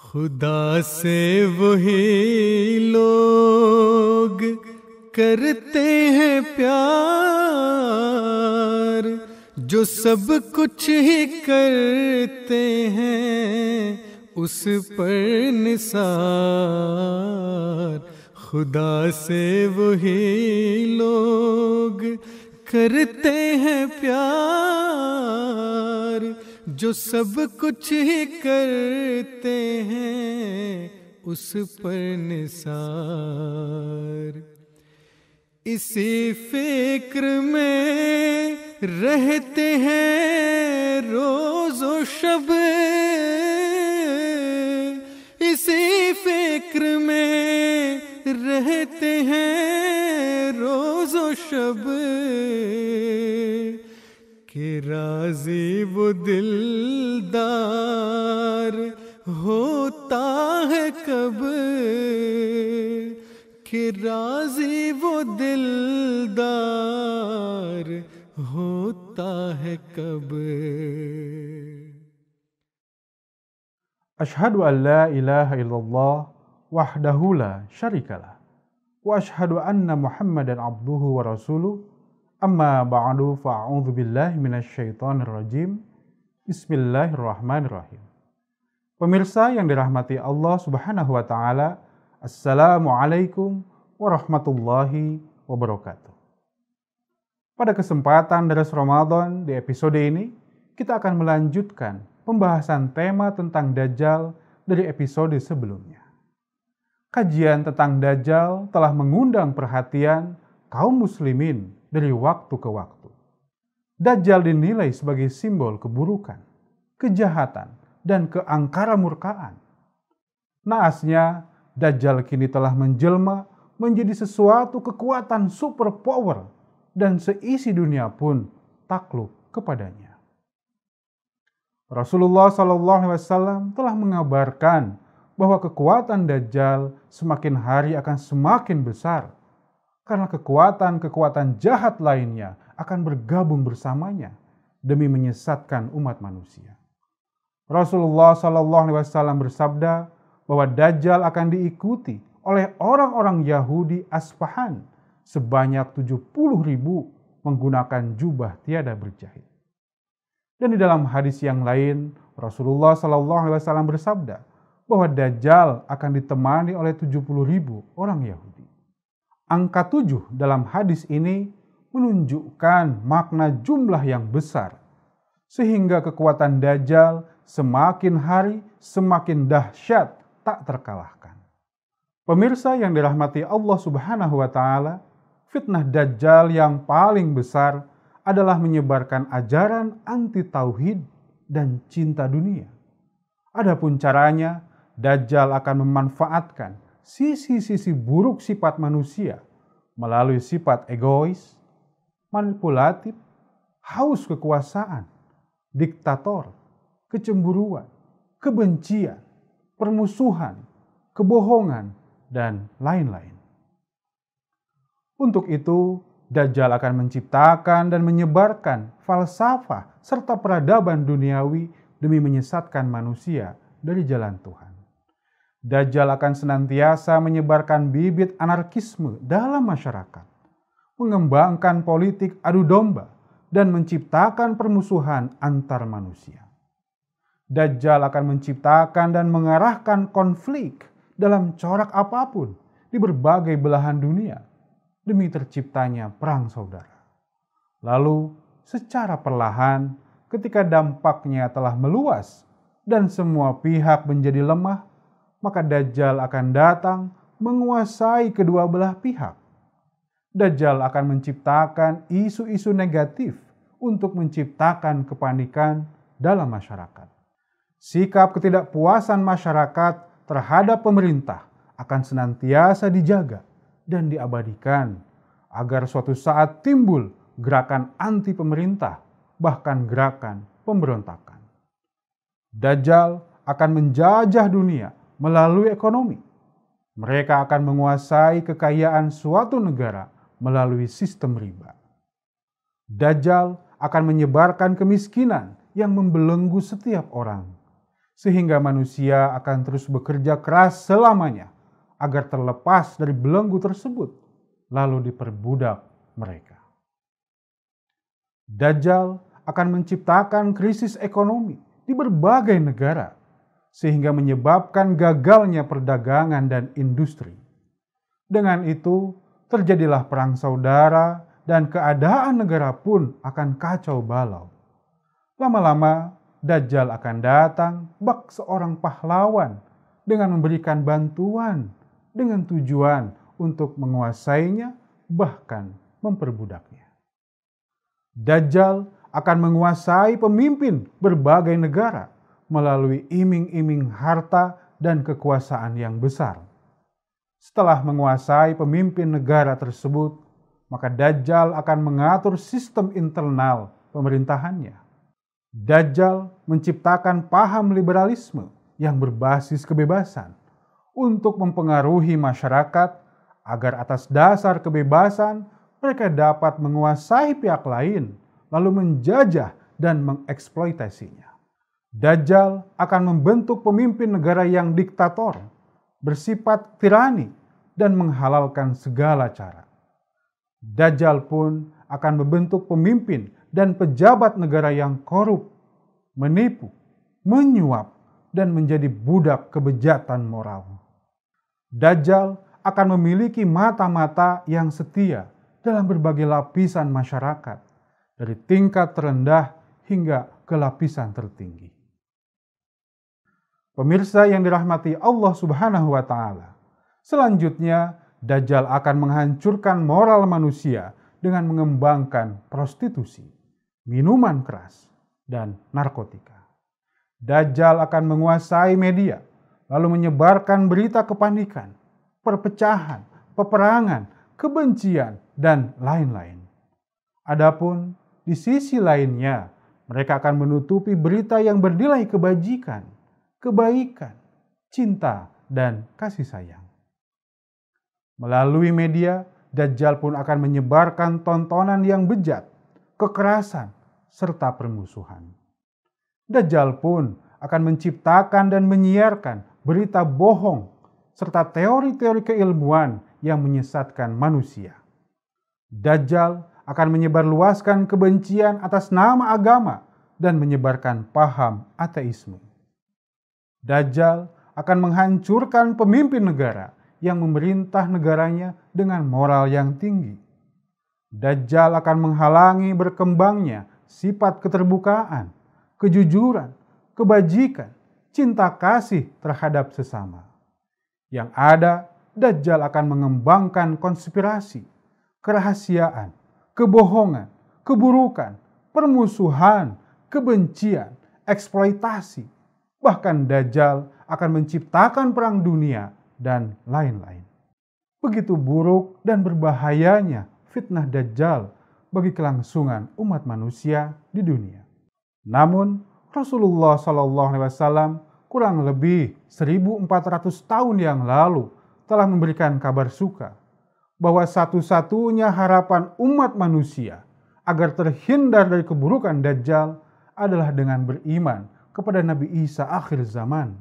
खुदा से वही लोग करते हैं प्यार जो सब कुछ ही करते हैं उस पर निसार। खुदा से वही लोग करते हैं प्यार जो सब कुछ ही करते हैं उस पर निसार। इसी फिक्र में रहते हैं रोज़ो शब, इसी फिक्र में रहते हैं रोज़ो शब कि राज़ी वो दिलदार होता है कब, कि राज़ी वो दिलदार होता है कब। Asyhadu an la ilaha illallah wahdahu la syarikalah wa asyhadu anna Muhammadan abduhu wa rasuluh. Amma ba'du fa'a'udzu billahi minasyaitonir rajim. Bismillahirrahmanirrahim. Pemirsa yang dirahmati Allah Subhanahu wa taala, Assalamualaikum warahmatullahi wabarakatuh. Pada kesempatan Daras Ramadan di episode ini, kita akan melanjutkan pembahasan tema tentang Dajjal dari episode sebelumnya. Kajian tentang Dajjal telah mengundang perhatian kaum muslimin dari waktu ke waktu. Dajjal dinilai sebagai simbol keburukan, kejahatan, dan keangkara-murkaan. Naasnya, Dajjal kini telah menjelma menjadi sesuatu kekuatan superpower dan seisi dunia pun takluk kepadanya. Rasulullah SAW telah mengabarkan bahwa kekuatan Dajjal semakin hari akan semakin besar karena kekuatan-kekuatan jahat lainnya akan bergabung bersamanya demi menyesatkan umat manusia. Rasulullah SAW bersabda bahwa Dajjal akan diikuti oleh orang-orang Yahudi Asfahan sebanyak 70.000 menggunakan jubah tiada berjahit. Dan di dalam hadis yang lain, Rasulullah SAW bersabda bahwa Dajjal akan ditemani oleh 70.000 orang Yahudi. Angka 7 dalam hadis ini menunjukkan makna jumlah yang besar, sehingga kekuatan Dajjal semakin hari semakin dahsyat tak terkalahkan. Pemirsa yang dirahmati Allah Subhanahu wa taala, fitnah Dajjal yang paling besar adalah menyebarkan ajaran anti tauhid dan cinta dunia. Adapun caranya, Dajjal akan memanfaatkan sisi-sisi buruk sifat manusia melalui sifat egois, manipulatif, haus kekuasaan, diktator, kecemburuan, kebencian, permusuhan, kebohongan, dan lain-lain. Untuk itu, Dajjal akan menciptakan dan menyebarkan falsafah serta peradaban duniawi demi menyesatkan manusia dari jalan Tuhan. Dajjal akan senantiasa menyebarkan bibit anarkisme dalam masyarakat, mengembangkan politik adu domba, dan menciptakan permusuhan antar manusia. Dajjal akan menciptakan dan mengarahkan konflik dalam corak apapun di berbagai belahan dunia demi terciptanya perang saudara. Lalu, secara perlahan, ketika dampaknya telah meluas dan semua pihak menjadi lemah, maka Dajjal akan datang menguasai kedua belah pihak. Dajjal akan menciptakan isu-isu negatif untuk menciptakan kepanikan dalam masyarakat. Sikap ketidakpuasan masyarakat terhadap pemerintah akan senantiasa dijaga dan diabadikan agar suatu saat timbul gerakan anti pemerintah, bahkan gerakan pemberontakan. Dajjal akan menjajah dunia melalui ekonomi. Mereka akan menguasai kekayaan suatu negara melalui sistem riba. Dajjal akan menyebarkan kemiskinan yang membelenggu setiap orang, sehingga manusia akan terus bekerja keras selamanya agar terlepas dari belenggu tersebut, lalu diperbudak mereka. Dajjal akan menciptakan krisis ekonomi di berbagai negara, sehingga menyebabkan gagalnya perdagangan dan industri. Dengan itu, terjadilah perang saudara dan keadaan negara pun akan kacau balau. Lama-lama, Dajjal akan datang bak seorang pahlawan dengan memberikan bantuan dengan tujuan untuk menguasainya, bahkan memperbudaknya. Dajjal akan menguasai pemimpin berbagai negara melalui iming-iming harta dan kekuasaan yang besar. Setelah menguasai pemimpin negara tersebut, maka Dajjal akan mengatur sistem internal pemerintahannya. Dajjal menciptakan paham liberalisme yang berbasis kebebasan untuk mempengaruhi masyarakat agar atas dasar kebebasan mereka dapat menguasai pihak lain lalu menjajah dan mengeksploitasinya. Dajjal akan membentuk pemimpin negara yang diktator, bersifat tirani, dan menghalalkan segala cara. Dajjal pun akan membentuk pemimpin dan pejabat negara yang korup, menipu, menyuap, dan menjadi budak kebejatan moral. Dajjal akan memiliki mata-mata yang setia dalam berbagai lapisan masyarakat, dari tingkat terendah hingga ke lapisan tertinggi. Pemirsa yang dirahmati Allah Subhanahu wa Ta'ala, selanjutnya Dajjal akan menghancurkan moral manusia dengan mengembangkan prostitusi, minuman keras, dan narkotika. Dajjal akan menguasai media, lalu menyebarkan berita kepanikan, perpecahan, peperangan, kebencian, dan lain-lain. Adapun di sisi lainnya, mereka akan menutupi berita yang bernilai kebajikan, kebaikan, cinta, dan kasih sayang. Melalui media, Dajjal pun akan menyebarkan tontonan yang bejat, kekerasan, serta permusuhan. Dajjal pun akan menciptakan dan menyiarkan berita bohong, serta teori-teori keilmuan yang menyesatkan manusia. Dajjal akan menyebarluaskan kebencian atas nama agama dan menyebarkan paham ateisme. Dajjal akan menghancurkan pemimpin negara yang memerintah negaranya dengan moral yang tinggi. Dajjal akan menghalangi berkembangnya sifat keterbukaan, kejujuran, kebajikan, cinta kasih terhadap sesama. Yang ada, Dajjal akan mengembangkan konspirasi, kerahasiaan, kebohongan, keburukan, permusuhan, kebencian, eksploitasi. Bahkan Dajjal akan menciptakan perang dunia dan lain-lain. Begitu buruk dan berbahayanya fitnah Dajjal bagi kelangsungan umat manusia di dunia. Namun Rasulullah SAW kurang lebih 1400 tahun yang lalu telah memberikan kabar suka bahwa satu-satunya harapan umat manusia agar terhindar dari keburukan Dajjal adalah dengan beriman kepada Nabi Isa akhir zaman.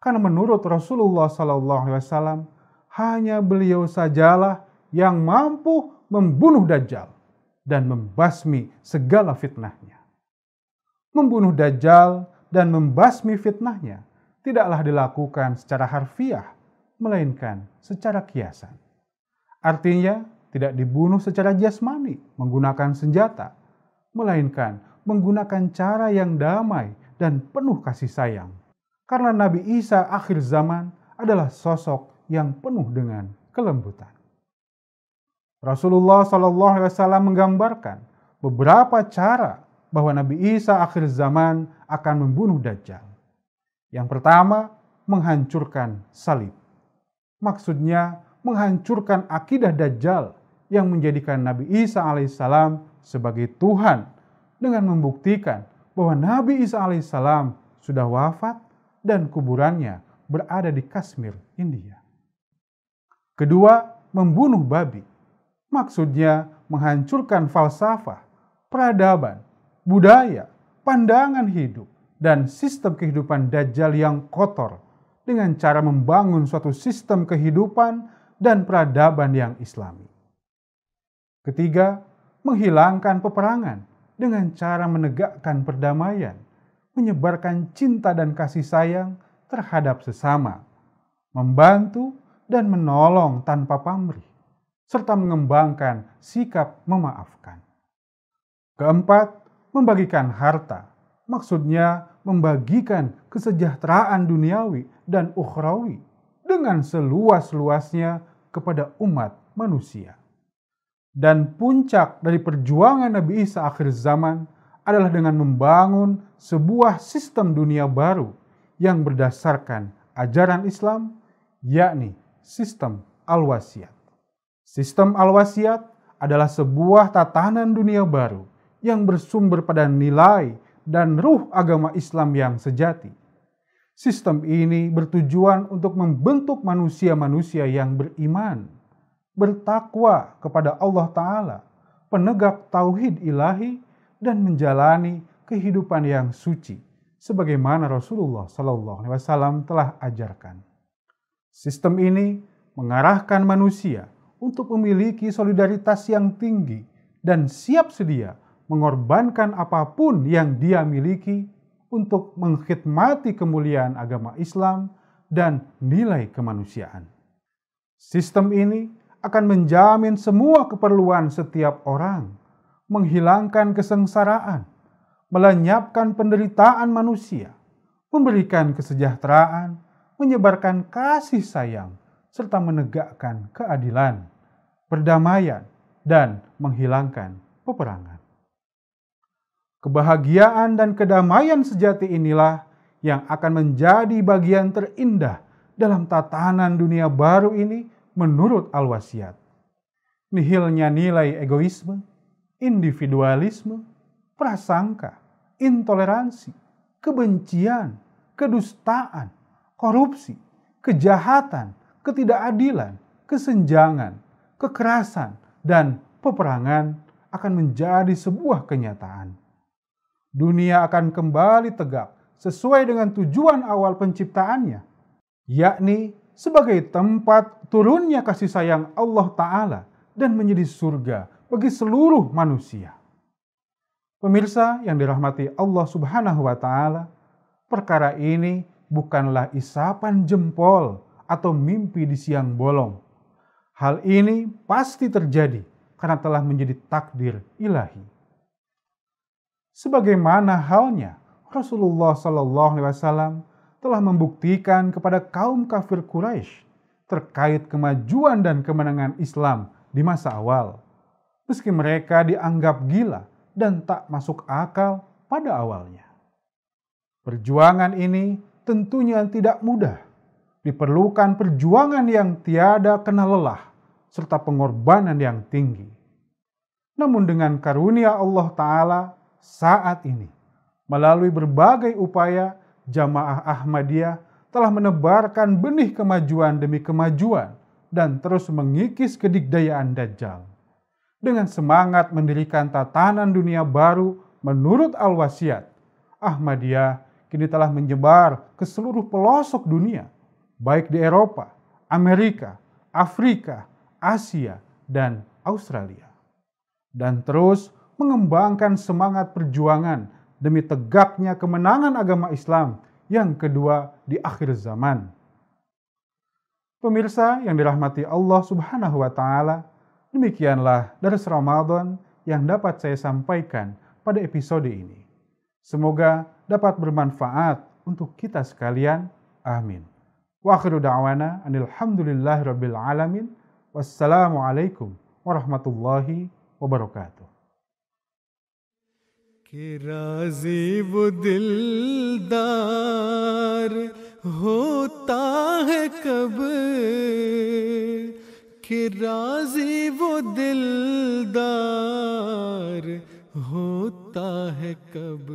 Karena menurut Rasulullah SAW, hanya beliau sajalah yang mampu membunuh Dajjal dan membasmi segala fitnahnya. Membunuh Dajjal dan membasmi fitnahnya tidaklah dilakukan secara harfiah, melainkan secara kiasan. Artinya, tidak dibunuh secara jasmani menggunakan senjata, melainkan menggunakan cara yang damai dan penuh kasih sayang. Karena Nabi Isa akhir zaman adalah sosok yang penuh dengan kelembutan. Rasulullah SAW menggambarkan beberapa cara bahwa Nabi Isa akhir zaman akan membunuh Dajjal. Yang pertama, menghancurkan salib. Maksudnya, menghancurkan akidah Dajjal yang menjadikan Nabi Isa alaihissalam sebagai Tuhan dengan membuktikan bahwa Nabi Isa alaihissalam sudah wafat dan kuburannya berada di Kashmir, India. Kedua, membunuh babi. Maksudnya menghancurkan falsafah, peradaban, budaya, pandangan hidup, dan sistem kehidupan Dajjal yang kotor dengan cara membangun suatu sistem kehidupan dan peradaban yang Islami. Ketiga, menghilangkan peperangan dengan cara menegakkan perdamaian, menyebarkan cinta dan kasih sayang terhadap sesama, membantu dan menolong tanpa pamrih, serta mengembangkan sikap memaafkan. Keempat, membagikan harta, maksudnya membagikan kesejahteraan duniawi dan ukhrawi dengan seluas-luasnya kepada umat manusia. Dan puncak dari perjuangan Nabi Isa akhir zaman adalah dengan membangun sebuah sistem dunia baru yang berdasarkan ajaran Islam, yakni sistem al-wasiat. Sistem al-wasiat adalah sebuah tatanan dunia baru yang bersumber pada nilai dan ruh agama Islam yang sejati. Sistem ini bertujuan untuk membentuk manusia-manusia yang beriman, bertakwa kepada Allah Ta'ala, penegak tauhid ilahi, dan menjalani kehidupan yang suci, sebagaimana Rasulullah SAW telah ajarkan. Sistem ini mengarahkan manusia untuk memiliki solidaritas yang tinggi dan siap sedia mengorbankan apapun yang dia miliki untuk mengkhidmati kemuliaan agama Islam dan nilai kemanusiaan. Sistem ini akan menjamin semua keperluan setiap orang, menghilangkan kesengsaraan, melenyapkan penderitaan manusia, memberikan kesejahteraan, menyebarkan kasih sayang, serta menegakkan keadilan, perdamaian, dan menghilangkan peperangan. Kebahagiaan dan kedamaian sejati inilah yang akan menjadi bagian terindah dalam tatanan dunia baru ini menurut al-wasiat. Nihilnya nilai egoisme, individualisme, prasangka, intoleransi, kebencian, kedustaan, korupsi, kejahatan, ketidakadilan, kesenjangan, kekerasan, dan peperangan akan menjadi sebuah kenyataan. Dunia akan kembali tegak sesuai dengan tujuan awal penciptaannya, yakni sebagai tempat turunnya kasih sayang Allah Ta'ala dan menjadi surga bagi seluruh manusia. Pemirsa yang dirahmati Allah Subhanahu wa Ta'ala, perkara ini bukanlah isapan jempol atau mimpi di siang bolong. Hal ini pasti terjadi karena telah menjadi takdir ilahi. Sebagaimana halnya Rasulullah SAW telah membuktikan kepada kaum kafir Quraisy terkait kemajuan dan kemenangan Islam di masa awal, meski mereka dianggap gila dan tak masuk akal pada awalnya. Perjuangan ini tentunya tidak mudah, diperlukan perjuangan yang tiada kenal lelah, serta pengorbanan yang tinggi. Namun dengan karunia Allah Ta'ala, saat ini, melalui berbagai upaya, Jamaah Ahmadiyah telah menebarkan benih kemajuan demi kemajuan dan terus mengikis kedikdayaan Dajjal. Dengan semangat mendirikan tatanan dunia baru menurut al-wasiat, Ahmadiyah kini telah menyebar ke seluruh pelosok dunia, baik di Eropa, Amerika, Afrika, Asia, dan Australia. Dan terus mengembangkan semangat perjuangan demi tegaknya kemenangan agama Islam yang kedua di akhir zaman. Pemirsa yang dirahmati Allah Subhanahu wa Ta'ala, demikianlah Dars Ramadan yang dapat saya sampaikan pada episode ini. Semoga dapat bermanfaat untuk kita sekalian. Amin. Wa akhiru da'wana alhamdulillahirabbil alamin. Wassalamualaikum warahmatullahi wabarakatuh. कि राज़ी वो दिलदार होता है कब, कि राज़ी वो दिलदार होता है कब.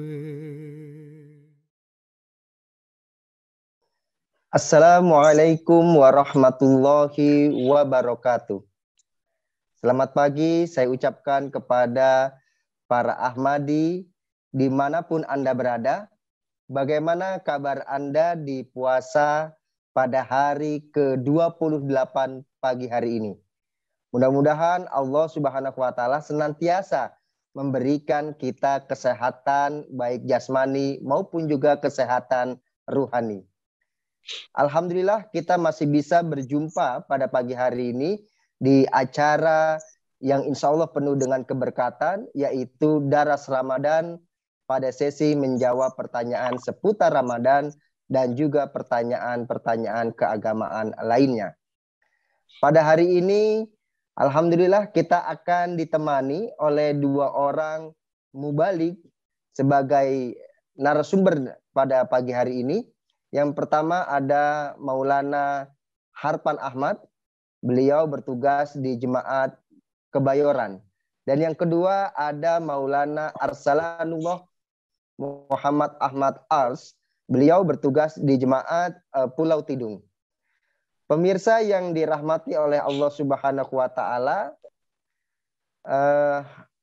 Assalamualaikum warahmatullahi wabarakatuh. Selamat pagi saya ucapkan kepada para Ahmadi dimanapun Anda berada. Bagaimana kabar Anda di puasa pada hari ke-28 pagi hari ini? Mudah-mudahan Allah Subhanahu wa taala senantiasa memberikan kita kesehatan baik jasmani maupun juga kesehatan ruhani. Alhamdulillah kita masih bisa berjumpa pada pagi hari ini di acara yang insya Allah penuh dengan keberkatan, yaitu Daras Ramadan pada sesi menjawab pertanyaan seputar Ramadan dan juga pertanyaan-pertanyaan keagamaan lainnya. Pada hari ini, alhamdulillah kita akan ditemani oleh dua orang mubalik sebagai narasumber pada pagi hari ini. Yang pertama ada Maulana Harpan Ahmad, beliau bertugas di Jemaat Kebayoran. Dan yang kedua ada Maulana Arsalanullah Muhammad Ahmad Ars, beliau bertugas di Jemaat Pulau Tidung. Pemirsa yang dirahmati oleh Allah Subhanahu wa taala,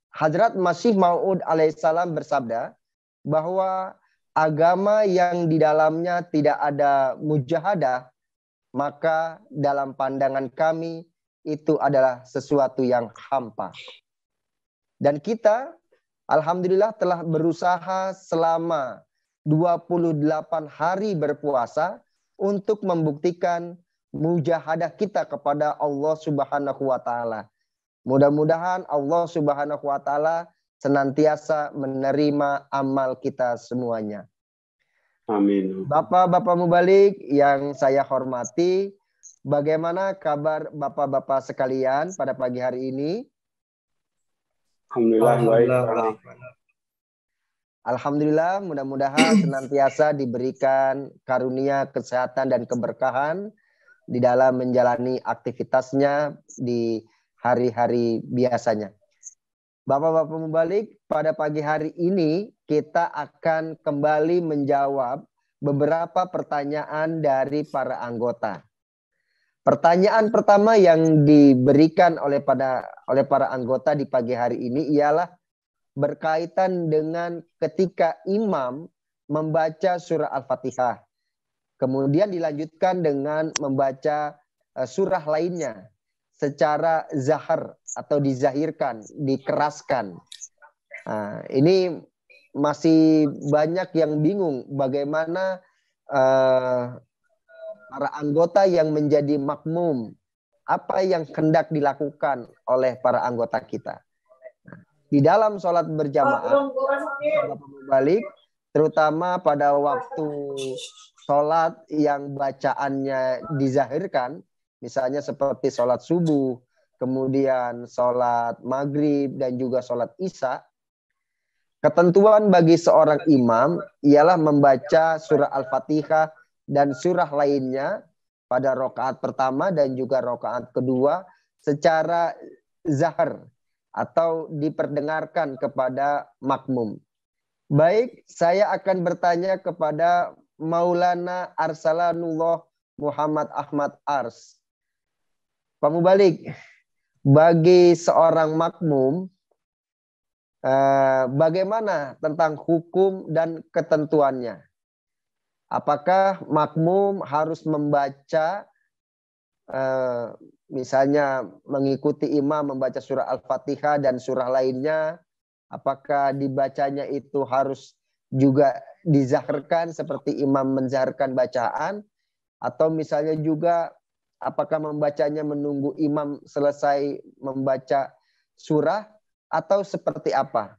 Hadrat Masih Maud alaihissalam bersabda bahwa agama yang di dalamnya tidak ada mujahadah, maka dalam pandangan kami itu adalah sesuatu yang hampa. Dan kita alhamdulillah telah berusaha selama 28 hari berpuasa untuk membuktikan mujahadah kita kepada Allah Subhanahu wa taala. Mudah-mudahan Allah Subhanahu wa taala senantiasa menerima amal kita semuanya. Amin. Bapak-bapak mubalik yang saya hormati, bagaimana kabar bapak-bapak sekalian pada pagi hari ini? Alhamdulillah baik. Alhamdulillah, mudah-mudahan senantiasa diberikan karunia kesehatan dan keberkahan di dalam menjalani aktivitasnya di hari-hari biasanya. Bapak-bapak mubalik, pada pagi hari ini kita akan kembali menjawab beberapa pertanyaan dari para anggota. Pertanyaan pertama yang diberikan oleh para anggota di pagi hari ini ialah berkaitan dengan ketika imam membaca surah Al-Fatihah. Kemudian dilanjutkan dengan membaca surah lainnya secara zahar atau dizahirkan, dikeraskan. Nah, ini masih banyak yang bingung bagaimana para anggota yang menjadi makmum, apa yang hendak dilakukan oleh para anggota kita. Di dalam sholat berjamaah, balik, terutama pada waktu sholat yang bacaannya dizahirkan, misalnya seperti sholat subuh, kemudian sholat maghrib, dan juga sholat isya, ketentuan bagi seorang imam ialah membaca surah Al-Fatihah dan surah lainnya pada rakaat pertama dan juga rakaat kedua secara zahar atau diperdengarkan kepada makmum. Baik, saya akan bertanya kepada Maulana Arsalanullah Muhammad Ahmad Ars. Pak Mubalik, bagi seorang makmum, bagaimana tentang hukum dan ketentuannya? Apakah makmum harus membaca, misalnya mengikuti imam membaca surah Al-Fatihah dan surah lainnya? Apakah dibacanya itu harus juga dizaharkan seperti imam menzaharkan bacaan? Atau misalnya juga apakah membacanya menunggu imam selesai membaca surah atau seperti apa?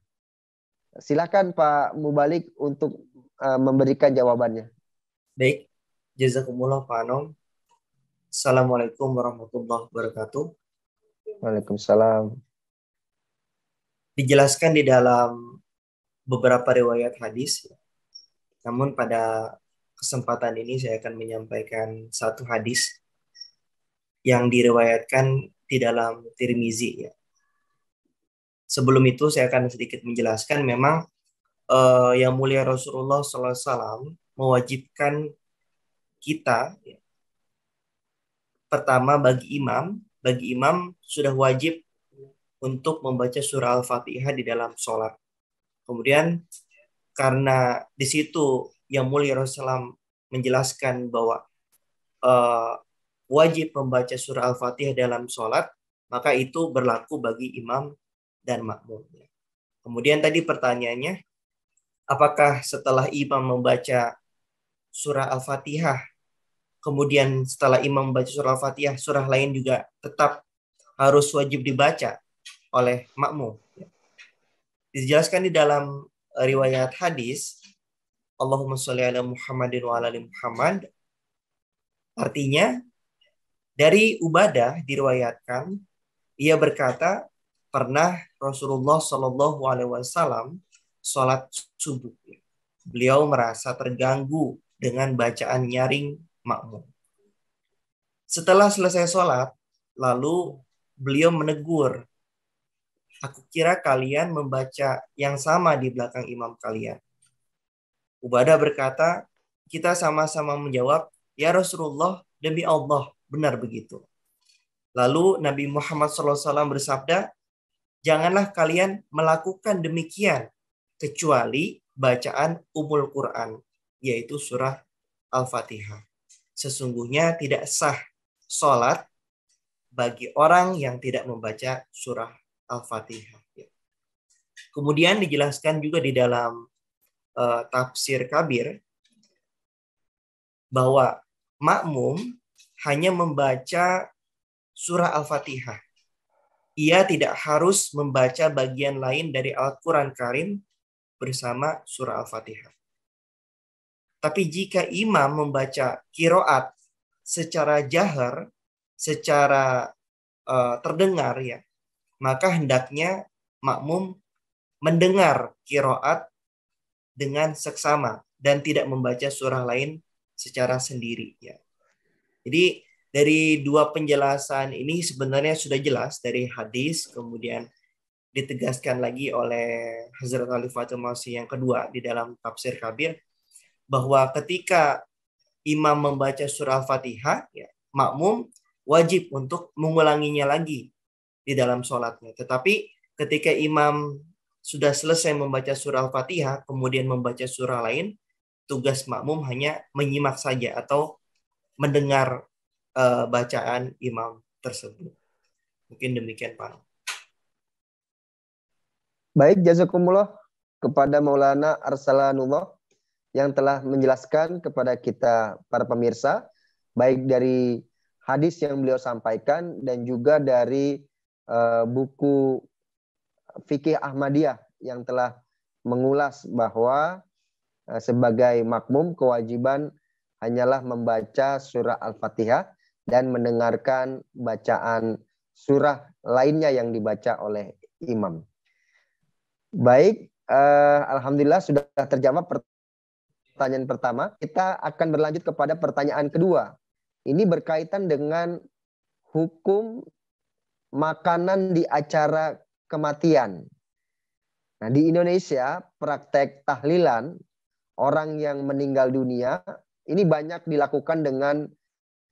Silakan Pak Mubalik untuk memberikan jawabannya. Baik, jazakumullah Pak Anom. Assalamualaikum warahmatullahi wabarakatuh. Waalaikumsalam. Dijelaskan di dalam beberapa riwayat hadis. Namun pada kesempatan ini saya akan menyampaikan satu hadis yang diriwayatkan di dalam Tirmizi. Sebelum itu saya akan sedikit menjelaskan memang yang mulia Rasulullah SAW mewajibkan kita, pertama bagi imam sudah wajib untuk membaca surah Al-Fatihah di dalam sholat. Kemudian karena di situ yang mulia Rasulullah menjelaskan bahwa wajib membaca surah Al-Fatihah dalam sholat, maka itu berlaku bagi imam dan makmum. Kemudian tadi pertanyaannya, apakah setelah imam membaca surah Al-Fatihah, kemudian setelah imam membaca surah Al-Fatihah, surah lain juga tetap harus wajib dibaca oleh makmum? Dijelaskan di dalam riwayat hadis, Allahumma sholli ala Muhammadin wa ala ali Muhammad. Artinya, dari Ubadah diriwayatkan, ia berkata, pernah Rasulullah Shallallahu Alaihi Wasallam sholat subuh. Beliau merasa terganggu dengan bacaan nyaring makmum. Setelah selesai sholat, lalu beliau menegur, aku kira kalian membaca yang sama di belakang imam kalian. Ubadah berkata, kita sama-sama menjawab, ya Rasulullah, demi Allah, benar begitu. Lalu Nabi Muhammad SAW bersabda, janganlah kalian melakukan demikian, kecuali bacaan Ummul Quran, yaitu surah Al-Fatihah. Sesungguhnya tidak sah sholat bagi orang yang tidak membaca surah Al-Fatihah. Kemudian dijelaskan juga di dalam tafsir Kabir bahwa makmum hanya membaca surah Al-Fatihah. Ia tidak harus membaca bagian lain dari Al-Quran Karim bersama surah Al-Fatihah. Tapi jika imam membaca qiraat secara jahar, secara terdengar, ya, maka hendaknya makmum mendengar qiraat dengan seksama dan tidak membaca surah lain secara sendiri. Ya. Jadi dari dua penjelasan ini sebenarnya sudah jelas dari hadis, kemudian ditegaskan lagi oleh Hazrat Khalifatul Masih yang kedua di dalam tafsir Kabir, bahwa ketika imam membaca surah Al-Fatihah, ya, makmum wajib untuk mengulanginya lagi di dalam sholatnya. Tetapi ketika imam sudah selesai membaca surah Al-Fatihah, kemudian membaca surah lain, tugas makmum hanya menyimak saja atau mendengar bacaan imam tersebut. Mungkin demikian, Pak. Baik, jazakumullah kepada Maulana Arsalanullah yang telah menjelaskan kepada kita para pemirsa, baik dari hadis yang beliau sampaikan dan juga dari buku Fikih Ahmadiyah yang telah mengulas bahwa sebagai makmum kewajiban hanyalah membaca surah Al-Fatihah dan mendengarkan bacaan surah lainnya yang dibaca oleh imam. Baik, alhamdulillah sudah terjawab pertanyaan pertama. Kita akan berlanjut kepada pertanyaan kedua. Ini berkaitan dengan hukum makanan di acara kematian. Nah, di Indonesia praktek tahlilan orang yang meninggal dunia ini banyak dilakukan dengan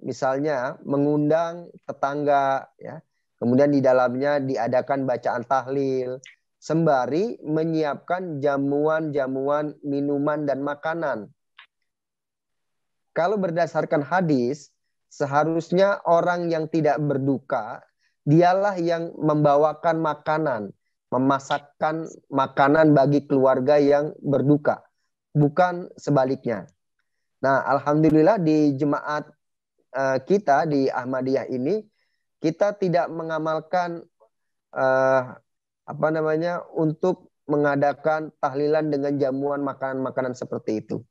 misalnya mengundang tetangga, ya. Kemudian di dalamnya diadakan bacaan tahlil sembari menyiapkan jamuan-jamuan minuman dan makanan. Kalau berdasarkan hadis, seharusnya orang yang tidak berduka dialah yang membawakan makanan, memasakkan makanan bagi keluarga yang berduka, bukan sebaliknya. Nah, alhamdulillah di jemaat kita di Ahmadiyah ini kita tidak mengamalkan untuk mengadakan tahlilan dengan jamuan makanan-makanan seperti itu.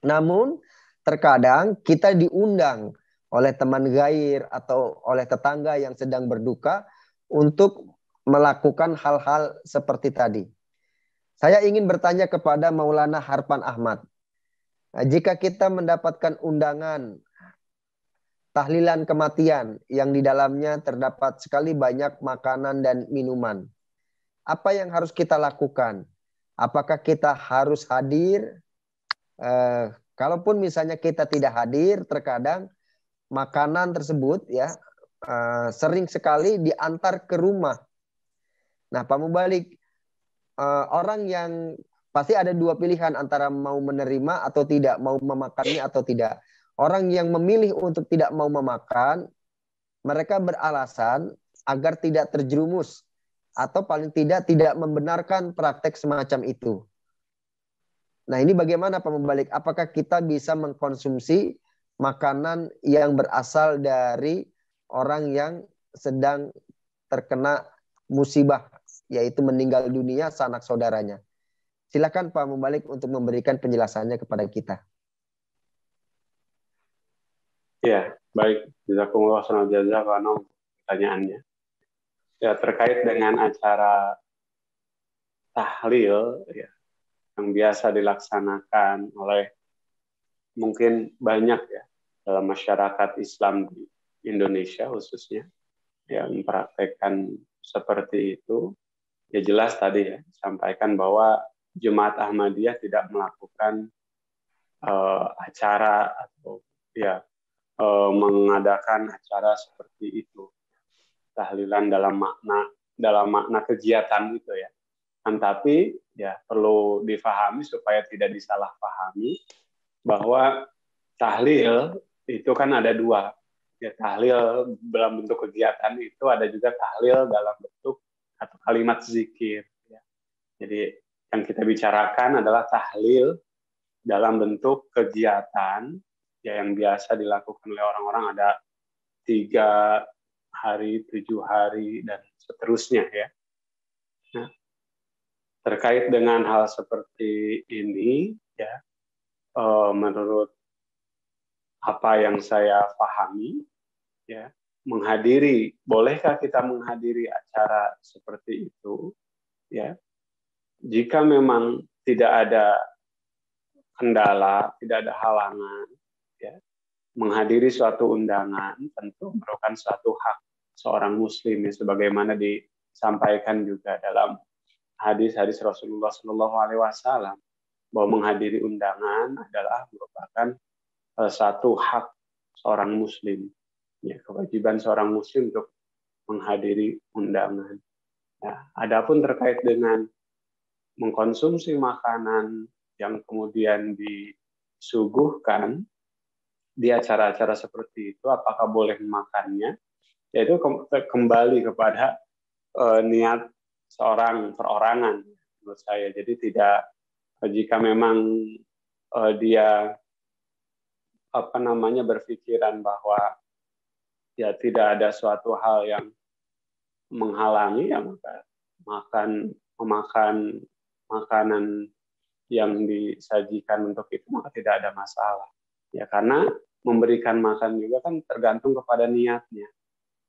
Namun terkadang kita diundang oleh teman gair atau oleh tetangga yang sedang berduka untuk melakukan hal-hal seperti tadi. Saya ingin bertanya kepada Maulana Harpan Ahmad. Jika kita mendapatkan undangan tahlilan kematian yang di dalamnya terdapat sekali banyak makanan dan minuman, apa yang harus kita lakukan? Apakah kita harus hadir? Kalaupun misalnya kita tidak hadir, terkadang makanan tersebut ya sering sekali diantar ke rumah. Nah, Pak Mubalik, orang yang Pasti ada dua pilihan antara mau menerima atau tidak, mau memakannya atau tidak. Orang yang memilih untuk tidak mau memakan, mereka beralasan agar tidak terjerumus atau paling tidak membenarkan praktek semacam itu. Nah, ini bagaimana Pak Mubalik? Apakah kita bisa mengkonsumsi makanan yang berasal dari orang yang sedang terkena musibah, yaitu meninggal dunia sanak saudaranya? Silakan Pak Mubalik untuk memberikan penjelasannya kepada kita. Ya, baik. Jazakumullah khairan jazaa karena pertanyaannya. Ya, terkait dengan acara tahlil ya, yang biasa dilaksanakan oleh mungkin banyak ya dalam masyarakat Islam di Indonesia khususnya yang mempraktekkan seperti itu. Ya jelas tadi ya sampaikan bahwa Jemaat Ahmadiyah tidak melakukan acara atau ya mengadakan acara seperti itu, tahlilan dalam makna kegiatan itu ya. Tapi ya perlu difahami supaya tidak disalahpahami bahwa tahlil itu kan ada dua. Ya, tahlil dalam bentuk kegiatan itu ada juga tahlil dalam bentuk atau kalimat zikir. Ya. Jadi yang kita bicarakan adalah tahlil dalam bentuk kegiatan ya yang biasa dilakukan oleh orang-orang, ada 3 hari, 7 hari, dan seterusnya ya. Nah, terkait dengan hal seperti ini ya, menurut apa yang saya pahami ya, bolehkah kita menghadiri acara seperti itu ya? Jika memang tidak ada kendala, tidak ada halangan, ya, menghadiri suatu undangan tentu merupakan suatu hak seorang Muslim, ya, sebagaimana disampaikan juga dalam hadis-hadis Rasulullah SAW bahwa menghadiri undangan adalah merupakan satu hak seorang Muslim, ya, kewajiban seorang Muslim untuk menghadiri undangan. Nah, adapun terkait dengan mengkonsumsi makanan yang kemudian disuguhkan di acara-acara seperti itu, apakah boleh memakannya? Yaitu kembali kepada niat seorang perorangan menurut saya. Jadi tidak, jika memang dia berpikiran bahwa ya tidak ada suatu hal yang menghalangi, ya maka memakan makanan yang disajikan untuk itu maka tidak ada masalah. Ya, karena memberikan makan juga kan tergantung kepada niatnya.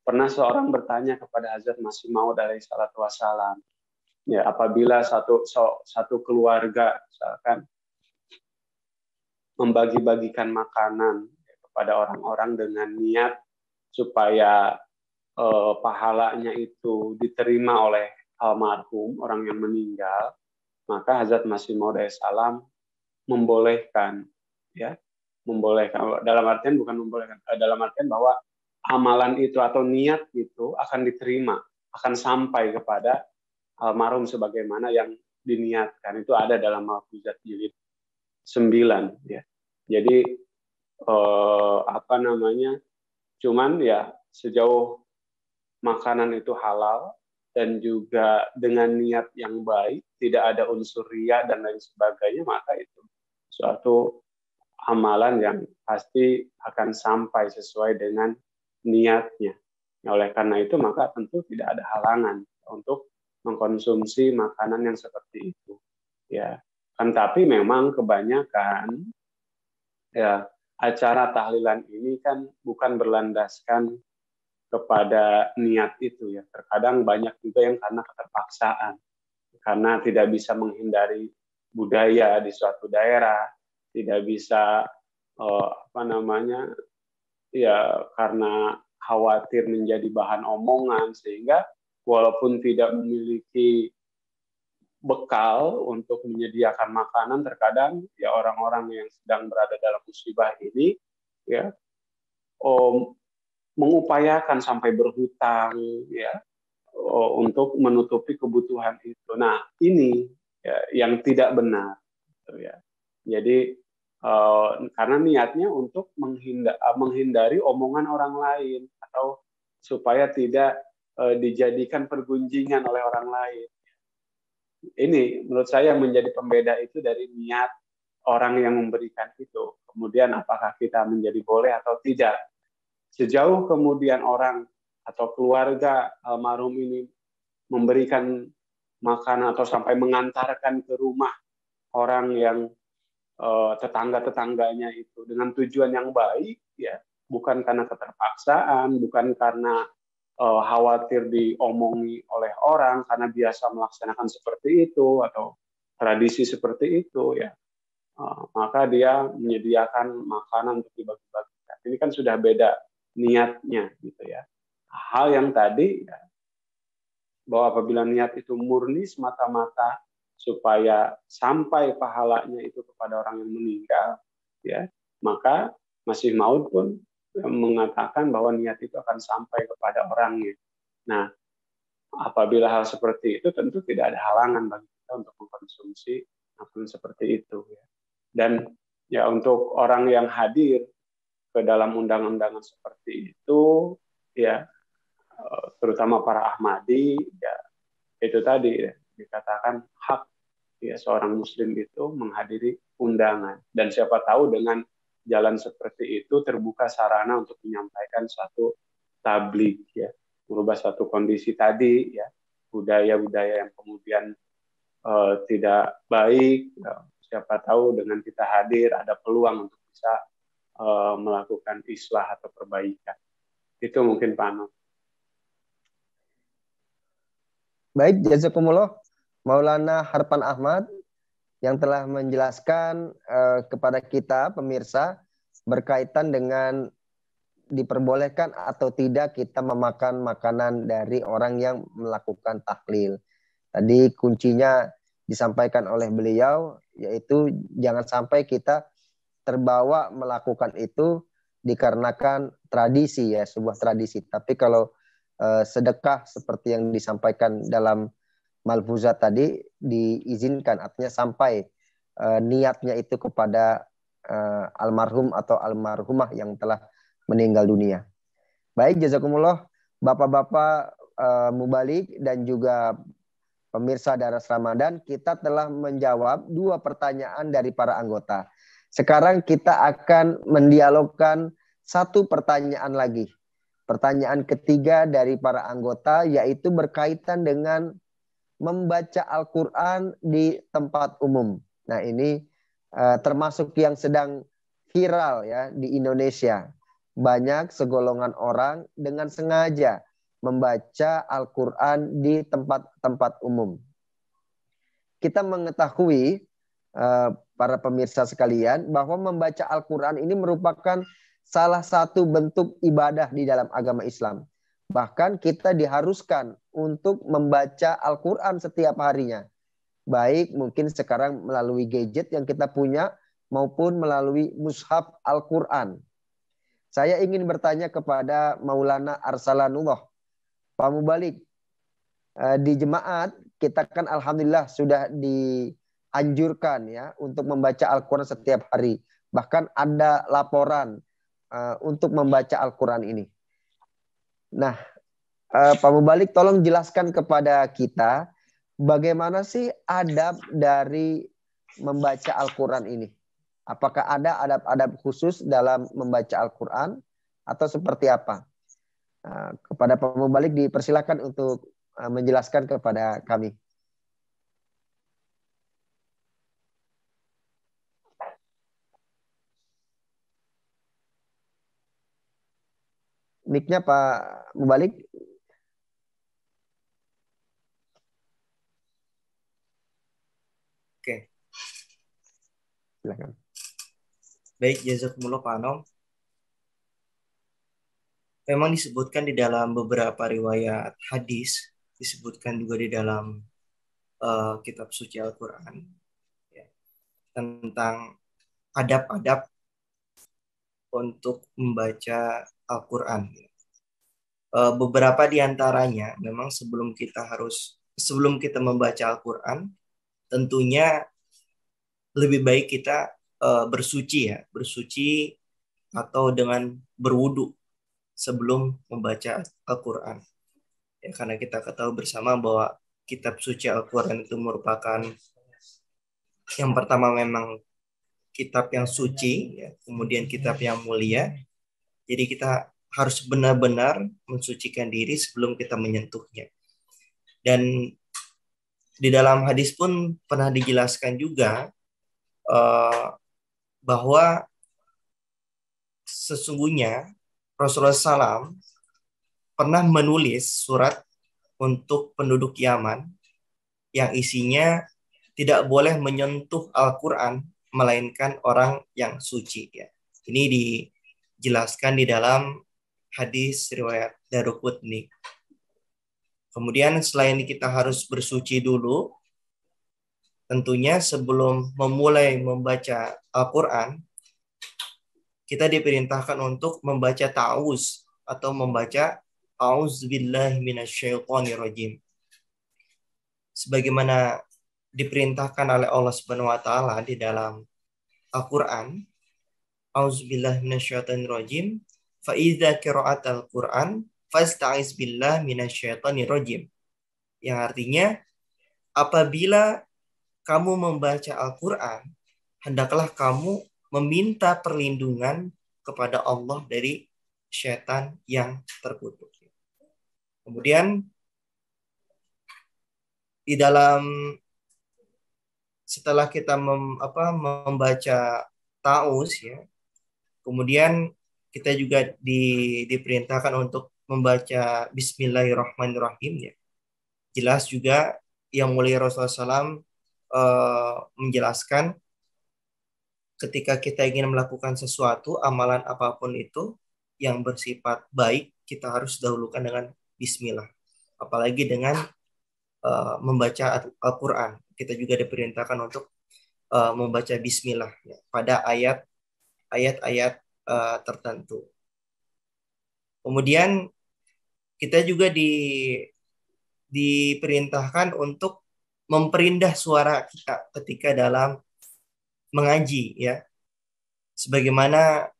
Pernah seorang bertanya kepada Hazrat Masih Maud alaihi salatu wassalam, ya, apabila satu keluarga misalkan membagi-bagikan makanan kepada orang-orang dengan niat supaya pahalanya itu diterima oleh almarhum, orang yang meninggal, maka Hazrat Masih Maud alaihissalam membolehkan, ya, dalam artian bukan membolehkan, dalam artian bahwa amalan itu atau niat itu akan diterima, akan sampai kepada almarhum sebagaimana yang diniatkan. Itu ada dalam Malfuzat jilid 9, ya. Jadi cuman ya sejauh makanan itu halal dan juga dengan niat yang baik, tidak ada unsur riya dan lain sebagainya, maka itu suatu amalan yang pasti akan sampai sesuai dengan niatnya. Oleh karena itu, maka tentu tidak ada halangan untuk mengkonsumsi makanan yang seperti itu. Ya, kan tapi memang kebanyakan ya acara tahlilan ini kan bukan berlandaskan kepada niat itu, ya. Terkadang banyak juga yang karena keterpaksaan, karena tidak bisa menghindari budaya di suatu daerah, tidak bisa karena khawatir menjadi bahan omongan, sehingga walaupun tidak memiliki bekal untuk menyediakan makanan, terkadang ya orang-orang yang sedang berada dalam musibah ini ya mengupayakan sampai berhutang, ya, untuk menutupi kebutuhan itu. Nah, ini ya, yang tidak benar, gitu ya. Jadi karena niatnya untuk menghindari omongan orang lain atau supaya tidak dijadikan pergunjingan oleh orang lain. Ini menurut saya menjadi pembeda itu dari niat orang yang memberikan itu. Kemudian apakah kita menjadi boleh atau tidak. Sejauh kemudian orang atau keluarga almarhum ini memberikan makanan atau sampai mengantarkan ke rumah orang yang tetangga-tetangganya itu dengan tujuan yang baik, ya, bukan karena keterpaksaan, bukan karena khawatir diomongi oleh orang karena biasa melaksanakan seperti itu atau tradisi seperti itu, ya, maka dia menyediakan makanan untuk dibagi-bagikan. Ini kan sudah beda niatnya, gitu ya. Hal yang tadi, ya, bahwa apabila niat itu murni semata-mata supaya sampai pahalanya itu kepada orang yang meninggal, ya, maka Masih Maud pun mengatakan bahwa niat itu akan sampai kepada orangnya. Nah, apabila hal seperti itu tentu tidak ada halangan bagi kita untuk mengkonsumsi makanan seperti itu, ya. Dan ya untuk orang yang hadir ke dalam undang-undangan seperti itu, ya, terutama para Ahmadi, ya, itu tadi, ya, dikatakan hak, ya, seorang Muslim itu menghadiri undangan, dan siapa tahu dengan jalan seperti itu terbuka sarana untuk menyampaikan satu tabligh, ya, merubah satu kondisi tadi, ya, budaya-budaya yang kemudian tidak baik, ya, siapa tahu dengan kita hadir ada peluang untuk bisa melakukan islah atau perbaikan. Itu mungkin Pak Anok. Baik, jazakumullah Maulana Harpan Ahmad yang telah menjelaskan kepada kita pemirsa berkaitan dengan diperbolehkan atau tidak kita memakan makanan dari orang yang melakukan tahlil. Tadi kuncinya disampaikan oleh beliau, yaitu jangan sampai kita terbawa melakukan itu dikarenakan tradisi, ya, sebuah tradisi. Tapi kalau sedekah seperti yang disampaikan dalam malfuzat tadi diizinkan, artinya sampai niatnya itu kepada almarhum atau almarhumah yang telah meninggal dunia. Baik, jazakumullah Bapak-bapak mubalik dan juga pemirsa Daras Ramadan, kita telah menjawab 2 pertanyaan dari para anggota. Sekarang kita akan mendialogkan 1 pertanyaan lagi. Pertanyaan ketiga dari para anggota yaitu berkaitan dengan membaca Al-Quran di tempat umum. Nah, ini termasuk yang sedang viral, ya, di Indonesia. Banyak segolongan orang dengan sengaja membaca Al-Quran di tempat-tempat umum. Kita mengetahui para pemirsa sekalian bahwa membaca Al-Quran ini merupakan salah satu bentuk ibadah di dalam agama Islam. Bahkan kita diharuskan untuk membaca Al-Quran setiap harinya. Baik mungkin sekarang melalui gadget yang kita punya maupun melalui mushaf Al-Quran. Saya ingin bertanya kepada Maulana Arsalanullah. Pak Mubalik, di jemaat kita kan alhamdulillah sudah dianjurkan, ya, untuk membaca Al-Quran setiap hari. Bahkan ada laporan untuk membaca Al-Quran ini. Nah, Pak Mubalik tolong jelaskan kepada kita bagaimana sih adab dari membaca Al-Quran ini. Apakah ada adab-adab khusus dalam membaca Al-Quran atau seperti apa? Kepada Pak Mubalik dipersilakan untuk menjelaskan kepada kami. Mic-nya Pak Mubalik. Oke. Silakan. Baik, jazakumullah Pak Anom. Memang disebutkan di dalam beberapa riwayat hadis, disebutkan juga di dalam kitab suci Al-Quran, ya, tentang adab-adab untuk membaca Al-Quran. Beberapa di antaranya memang sebelum kita membaca Al-Quran, tentunya lebih baik kita bersuci atau dengan berwudu sebelum membaca Al-Quran. Ya, karena kita ketahui bersama bahwa kitab suci Al-Quran itu merupakan yang pertama memang kitab yang suci, ya, kemudian kitab yang mulia. Jadi kita harus benar-benar mensucikan diri sebelum kita menyentuhnya. Dan di dalam hadis pun pernah dijelaskan juga bahwa sesungguhnya Rasulullah SAW pernah menulis surat untuk penduduk Yaman yang isinya tidak boleh menyentuh Al-Quran melainkan orang yang suci. Ya. Ini dijelaskan di dalam hadis riwayat Daruqutni. Kemudian selain kita harus bersuci dulu, tentunya sebelum memulai membaca Al-Quran, kita diperintahkan untuk membaca ta'awuz atau membaca A'udzubillahi minasyaitonirrajim. Sebagaimana diperintahkan oleh Allah Subhanahu wa taala di dalam Al-Qur'an, A'udzubillahi minasyaitonirrajim, fa idza qira'atal Qur'an fasta'iz billahi minasyaitonirrajim. Yang artinya apabila kamu membaca Al-Qur'an, hendaklah kamu meminta perlindungan kepada Allah dari syaitan yang terkutuk. Kemudian di dalam setelah kita membaca ta'awuz, ya, kemudian kita juga diperintahkan untuk membaca Bismillahirrahmanirrahim. Ya. Jelas juga yang mulia Rasulullah SAW menjelaskan ketika kita ingin melakukan sesuatu, amalan apapun itu yang bersifat baik, kita harus dahulukan dengan Bismillah. Apalagi dengan membaca Al-Quran. Kita juga diperintahkan untuk membaca Bismillah, ya, pada ayat-ayat tertentu. Kemudian kita juga diperintahkan untuk memperindah suara kita ketika dalam mengaji, ya, sebagaimana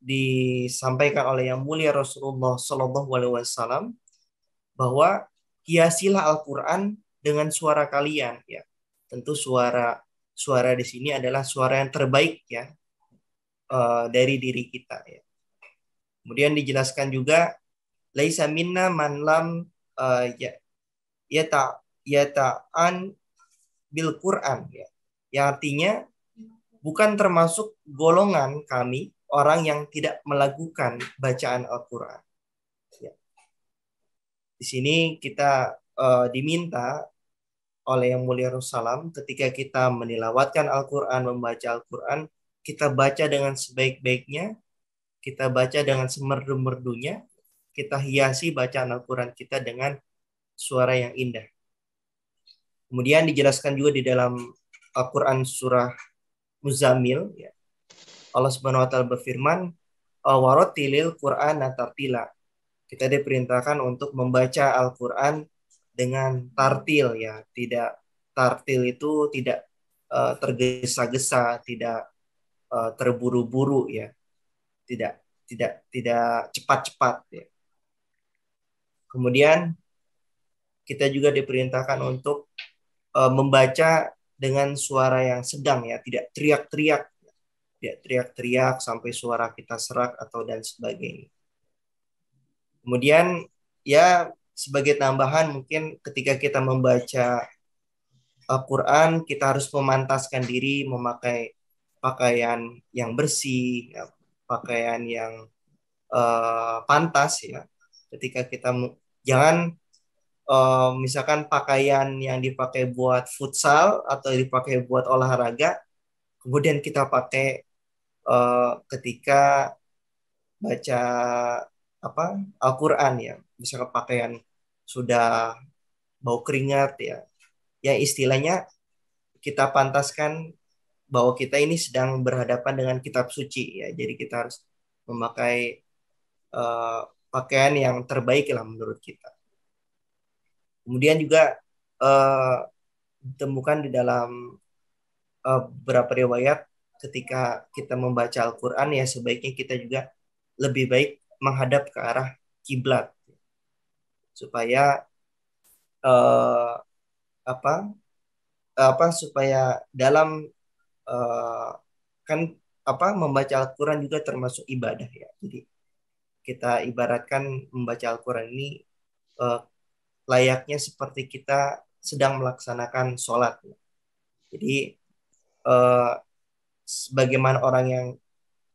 disampaikan oleh yang mulia Rasulullah SAW bahwa hiasilah Al-Quran dengan suara kalian, ya. Tentu suara di sini adalah suara yang terbaik, ya, dari diri kita, ya. Kemudian dijelaskan juga laisa minna man lam yata'an bil Quran, ya. Yang artinya bukan termasuk golongan kami orang yang tidak melakukan bacaan Al-Quran. Ya. Di sini kita diminta oleh yang mulia Rasulullah ketika kita menilawatkan Al-Quran, membaca Al-Quran, kita baca dengan sebaik-baiknya, kita baca dengan semerdu-merdunya, kita hiasi bacaan Al-Quran kita dengan suara yang indah. Kemudian dijelaskan juga di dalam Al-Quran surah Muzammil, ya, Allah Subhanahu wa taala berfirman, "Warattilil Qur'ana tartila." Kita diperintahkan untuk membaca Al-Quran dengan tartil, ya. Tidak, tartil itu tidak tergesa-gesa, tidak terburu-buru, ya. Tidak cepat-cepat, ya. Kemudian kita juga diperintahkan untuk membaca dengan suara yang sedang, ya, tidak teriak-teriak sampai suara kita serak atau dan sebagainya. Kemudian, ya, sebagai tambahan mungkin ketika kita membaca Al-Quran, kita harus memantaskan diri memakai pakaian yang bersih, ya, pakaian yang pantas, ya. Ketika kita jangan misalkan pakaian yang dipakai buat futsal atau dipakai buat olahraga, kemudian kita pakai ketika baca Al-Quran, ya. Misalkan pakaian sudah bau keringat, ya. Ya, istilahnya kita pantaskan bahwa kita ini sedang berhadapan dengan kitab suci, ya. Jadi kita harus memakai pakaian yang terbaik lah menurut kita. Kemudian juga ditemukan di dalam beberapa riwayat ketika kita membaca Al-Quran ya sebaiknya kita juga lebih baik menghadap ke arah kiblat supaya eh, supaya dalam eh, kan membaca Al-Quran juga termasuk ibadah ya. Jadi kita ibaratkan membaca Al-Quran ini eh, layaknya seperti kita sedang melaksanakan sholat. Jadi sebagaimana orang yang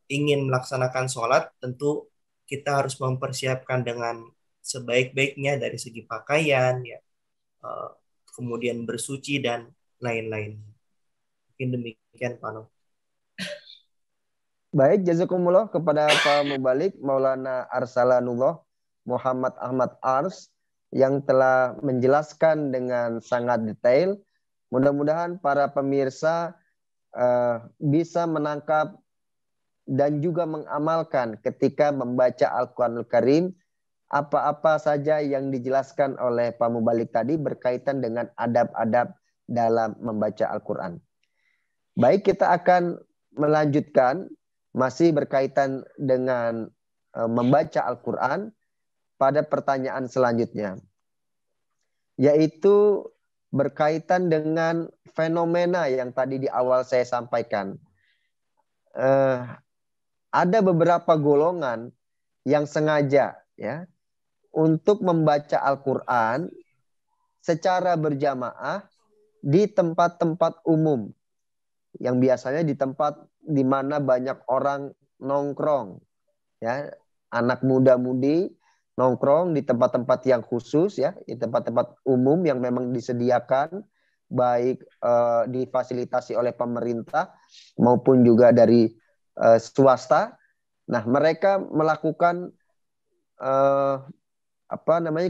ingin melaksanakan sholat, tentu kita harus mempersiapkan dengan sebaik-baiknya dari segi pakaian, ya, kemudian bersuci dan lain-lain. Mungkin demikian, Pak Noh. Baik, jazakumullah kepada Pak Mubalik Maulana Arsalanullah Muhammad Ahmad Ars yang telah menjelaskan dengan sangat detail. Mudah-mudahan para pemirsa bisa menangkap dan juga mengamalkan ketika membaca Al-Quranul Karim apa-apa saja yang dijelaskan oleh Pak Mubalik tadi berkaitan dengan adab-adab dalam membaca Al-Quran. Baik, kita akan melanjutkan masih berkaitan dengan membaca Al-Quran pada pertanyaan selanjutnya, yaitu berkaitan dengan fenomena yang tadi di awal saya sampaikan. Ada beberapa golongan yang sengaja ya untuk membaca Al-Quran secara berjamaah di tempat-tempat umum, yang biasanya di tempat di mana banyak orang nongkrong, ya, anak muda-mudi nongkrong di tempat-tempat yang khusus, ya, di tempat-tempat umum yang memang disediakan, baik difasilitasi oleh pemerintah maupun juga dari swasta. Nah, mereka melakukan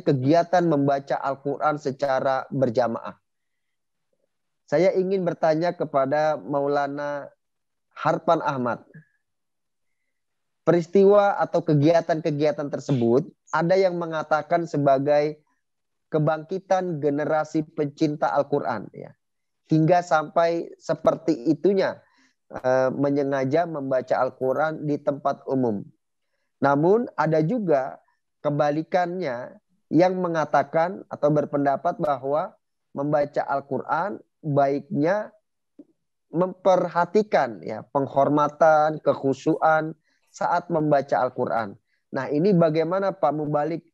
kegiatan membaca Al-Quran secara berjamaah. Saya ingin bertanya kepada Maulana Harpan Ahmad. Peristiwa atau kegiatan-kegiatan tersebut ada yang mengatakan sebagai kebangkitan generasi pencinta Al-Quran, ya. Hingga sampai seperti itunya menyengaja membaca Al-Quran di tempat umum. Namun ada juga kebalikannya yang mengatakan atau berpendapat bahwa membaca Al-Quran baiknya memperhatikan ya penghormatan, kekhusyuan saat membaca Al-Quran. Nah, ini bagaimana Pak Mubalik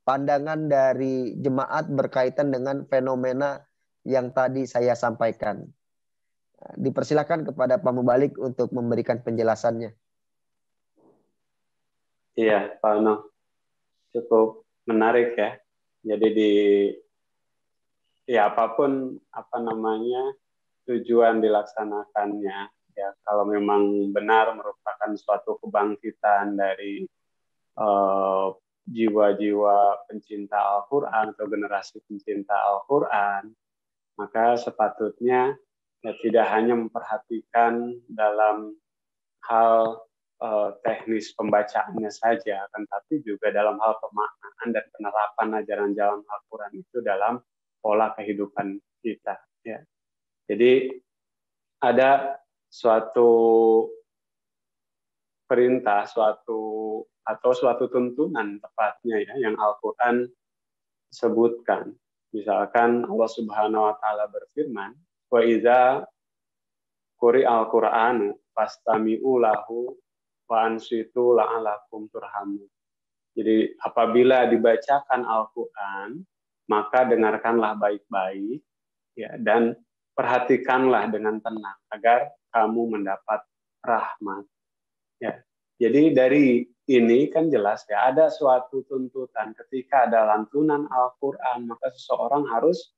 pandangan dari jemaat berkaitan dengan fenomena yang tadi saya sampaikan? Dipersilakan kepada Pak Mubalik untuk memberikan penjelasannya. Iya, Pak Noh, cukup menarik ya. Jadi apapun tujuan dilaksanakannya, ya kalau memang benar merupakan suatu kebangkitan dari jiwa-jiwa pencinta Al-Quran atau generasi pencinta Al-Quran, maka sepatutnya ya tidak hanya memperhatikan dalam hal teknis pembacaannya saja, akan tapi juga dalam hal pemaknaan dan penerapan ajaran jalan Al-Quran itu dalam pola kehidupan kita. Ya. Jadi ada suatu perintah, suatu tuntunan tepatnya ya yang Al-Quran sebutkan. Misalkan Allah Subhanahu wa taala berfirman, "Wa idza quri'al Qur'anu fastami'u lahu wa ansitu la'alakum turhamun." Jadi apabila dibacakan Al-Quran, maka dengarkanlah baik-baik ya, dan perhatikanlah dengan tenang agar kamu mendapat rahmat. Ya. Jadi dari ini kan jelas ya ada suatu tuntutan ketika ada lantunan Al-Quran, maka seseorang harus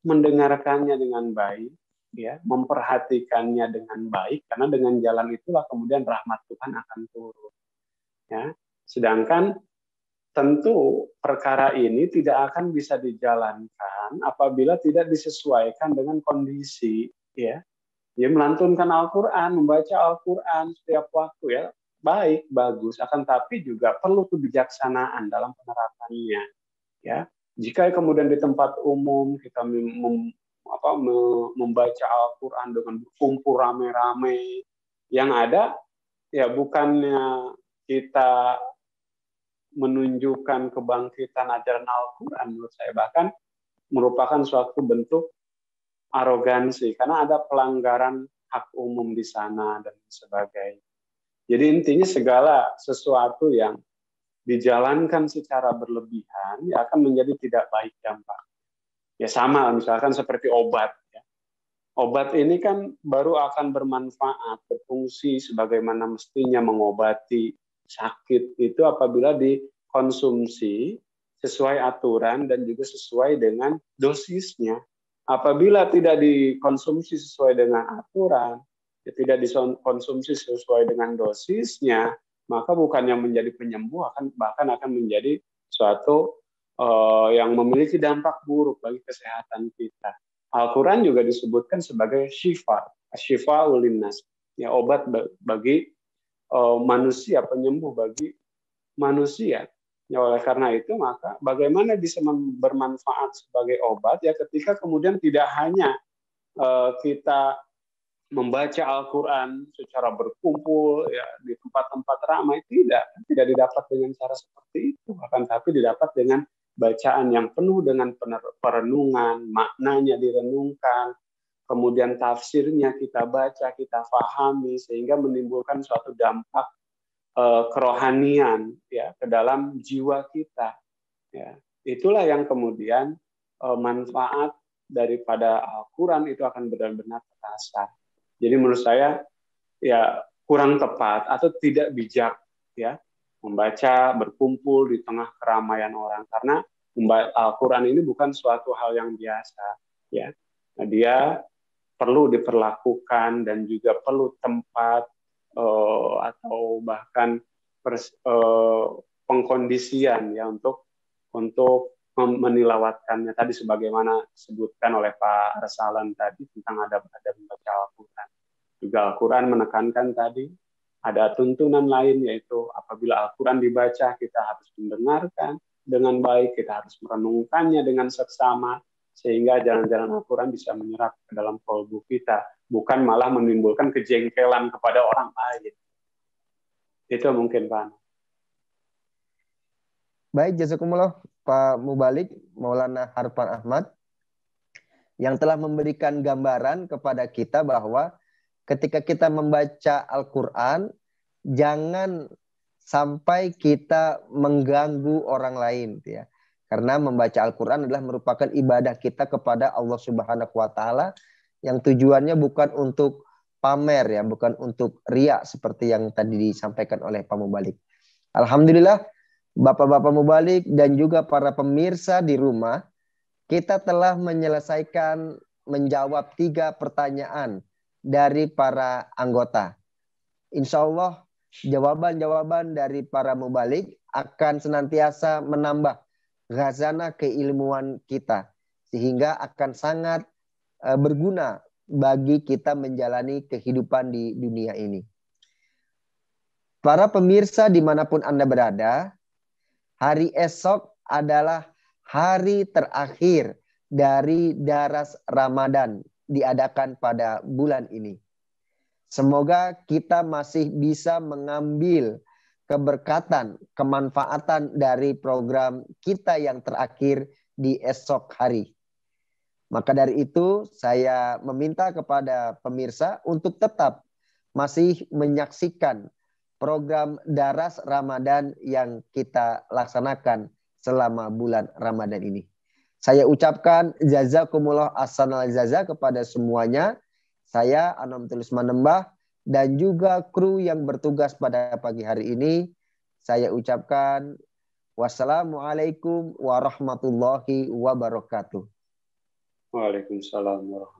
mendengarkannya dengan baik, ya, memperhatikannya dengan baik, karena dengan jalan itulah kemudian rahmat Tuhan akan turun. Ya. Sedangkan tentu perkara ini tidak akan bisa dijalankan apabila tidak disesuaikan dengan kondisi, ya. Dia melantunkan Al-Quran, membaca Al-Quran setiap waktu, ya, baik, bagus. Akan tapi juga perlu kebijaksanaan dalam penerapannya, ya. Jika kemudian di tempat umum kita membaca Al-Quran dengan berkumpul rame-rame, yang ada ya bukannya kita menunjukkan kebangkitan ajaran Al-Quran, menurut saya bahkan merupakan suatu bentuk arogansi karena ada pelanggaran hak umum di sana dan sebagainya. Jadi intinya segala sesuatu yang dijalankan secara berlebihan ya akan menjadi tidak baik dampak. Ya sama misalkan seperti obat. Ya. Obat ini kan baru akan bermanfaat, berfungsi sebagaimana mestinya mengobati sakit itu apabila dikonsumsi sesuai aturan dan juga sesuai dengan dosisnya. Apabila tidak dikonsumsi sesuai dengan aturan, ya tidak dikonsumsi sesuai dengan dosisnya, maka bukannya menjadi penyembuh, bahkan akan menjadi suatu yang memiliki dampak buruk bagi kesehatan kita. Al-Quran juga disebutkan sebagai syifa ulinnas, ya obat bagi manusia, penyembuh bagi manusia. Ya, oleh karena itu maka bagaimana bisa bermanfaat sebagai obat ya ketika kemudian tidak hanya kita membaca Al-Quran secara berkumpul ya di tempat-tempat ramai, tidak didapat dengan cara seperti itu, akan tapi didapat dengan bacaan yang penuh dengan perenungan, maknanya direnungkan, kemudian tafsirnya kita baca, kita pahami sehingga menimbulkan suatu dampak kerohanian ya ke dalam jiwa kita. Ya, itulah yang kemudian manfaat daripada Al-Quran itu akan benar-benar terasa. Jadi menurut saya ya kurang tepat atau tidak bijak ya membaca berkumpul di tengah keramaian orang karena Al-Quran ini bukan suatu hal yang biasa ya. Nah, dia perlu diperlakukan dan juga perlu tempat atau bahkan pengkondisian ya untuk menilawatkannya tadi sebagaimana disebutkan oleh Pak Resalan tadi tentang adab-adab membaca Al-Quran. Juga Al-Quran menekankan tadi ada tuntunan lain yaitu apabila Al-Quran dibaca kita harus mendengarkan dengan baik, kita harus merenungkannya dengan seksama sehingga jalan-jalan Al-Quran bisa menyerap ke dalam kalbu kita, bukan malah menimbulkan kejengkelan kepada orang lain. Itu mungkin, Pak. Baik, jazakumullah Pak Mubalik Maulana Harpan Ahmad yang telah memberikan gambaran kepada kita bahwa ketika kita membaca Al-Quran, jangan sampai kita mengganggu orang lain, ya. Karena membaca Al-Quran adalah merupakan ibadah kita kepada Allah Subhanahu wa Ta'ala yang tujuannya bukan untuk pamer, ya, bukan untuk riak seperti yang tadi disampaikan oleh Pak Mubalik. Alhamdulillah, Bapak-bapak Mubalik dan juga para pemirsa di rumah, kita telah menyelesaikan menjawab 3 pertanyaan dari para anggota. Insya Allah jawaban-jawaban dari para mubalik akan senantiasa menambah khazanah keilmuan kita. Sehingga akan sangat berguna bagi kita menjalani kehidupan di dunia ini. Para pemirsa dimanapun Anda berada, hari esok adalah hari terakhir dari daras Ramadan diadakan pada bulan ini. Semoga kita masih bisa mengambil keberkatan, kemanfaatan dari program kita yang terakhir di esok hari. Maka dari itu saya meminta kepada pemirsa untuk tetap masih menyaksikan program daras Ramadan yang kita laksanakan selama bulan Ramadan ini. Saya ucapkan jazakumullah ahsanal jazaa kepada semuanya. Saya Anom Tulus Manembah dan juga kru yang bertugas pada pagi hari ini. Saya ucapkan wassalamualaikum warahmatullahi wabarakatuh. Waalaikumsalam warahmatullahi wabarakatuh.